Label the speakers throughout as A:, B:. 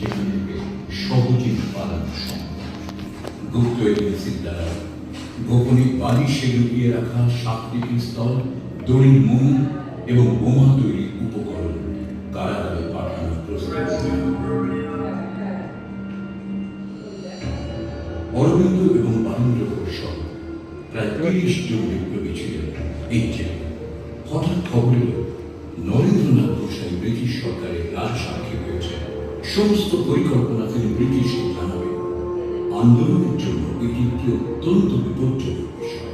A: যেখান থেকে সহজেই পালানো সম্ভব। গুপ্ত এজেন্সির দ্বারা গোপনে বালিশে লুকিয়ে রাখা 7টি পিস্তল, দড়ির মই এবং বোমা তৈরির উপকরণ কারাগারে পাঠানোর প্রস্তুতি। অরবিন্দ এবং বারীন্দ্র ঘোষ সহ প্রায় 30 জন বিপ্লবী ছিলেন এই জেলে। হঠাৎ খবর এলো নরেন্দ্রনাথ গোসাই ব্রিটিশ সরকারের রাজসাক্ষী হয়েছে। সমস্ত পরিকল্পনা তিনি ব্রিটিশকে জানাবেন। আন্দোলনের জন্য এটি একটি অত্যন্ত বিপজ্জনক বিষয়।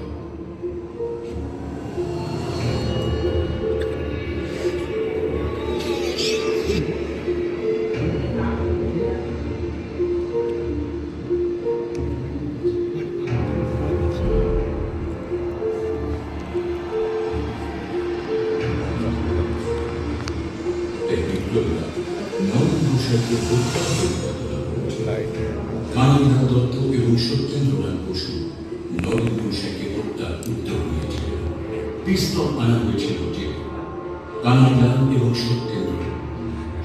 A: কানাইলাল দত্ত এবং সত্যেন্দ্রনাথ বসু নরেন গোসাইকে হত্যার উদ্যোগ নিয়েছিলেন। পিস্তল আনা হয়েছিল যে কানাইলাল এবং সত্যেন্দ্র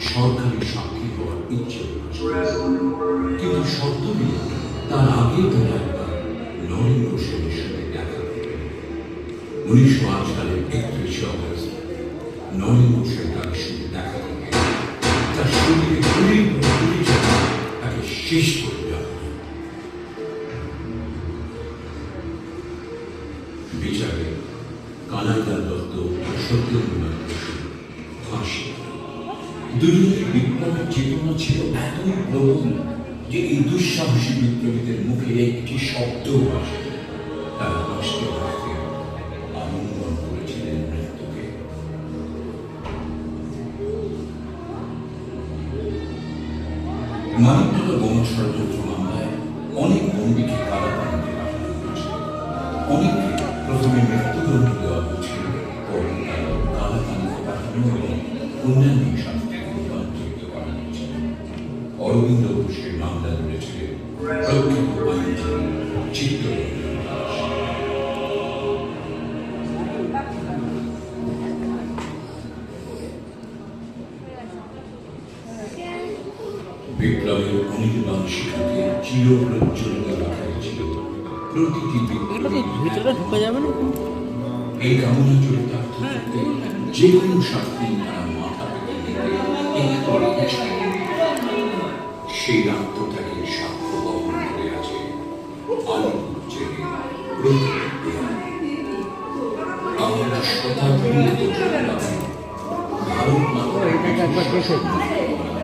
A: সরকারি সাক্ষী হওয়ার ইচ্ছে, কিন্তু শর্ত নিয়ে তার আগে তারা একবার নরেন গোসাইয়ের সঙ্গে দেখা করবে। 1908 সালের 31 অগস্ট নরেন গোসাই তার সঙ্গে দেখা করবে। তার শরীরে গুলির পর গুলি চালিয়ে তাকে শেষ করে দেওয়া হবে। বিচারে কানাইলাল দত্ত ও সত্যেন্দ্রনাথ বসু ফাঁসি। দুজনের বিপ্লবের চেতনা ছিল এতই প্রবল যে এই দুঃসাহসী বিপ্লবীদের মুখে একটি শব্দ আসে। তারা হাসতে হাসতে আলিঙ্গন করেছিলেন মৃত্যুকে। মানিকতলা বোমা ষড়যন্ত্র মামলায় অনেক বন্দীকে কারাগারে পাঠানো হয়েছে। অনেককে প্রথমে মৃত্যুদণ্ড দেওয়া হয়েছিল, পরে কারাগারে পাঠানো এবং অন্যান্য শাস্তিতে রূপান্তরিত করা হয়েছিল। অরবিন্দ ঘোষের মামলা লড়েছিলেন প্রখ্যাত আইনজীবী চিত্তরঞ্জন দাস। বিপ্লবের অনির্বাণ শিখাকে চিরপ্রজ্বলিত রাখা হয়েছিল প্রতিটি এই কামনা চরিতার্থ করতে যে কোনো শাস্তি তারা মাথা পেতে নিতে সেই আত্মত্যাগের সাক্ষ্য বহন করে আছে আলিপুর জেলে প্রতিটি আমরা শতাব্দী ভারত মাতা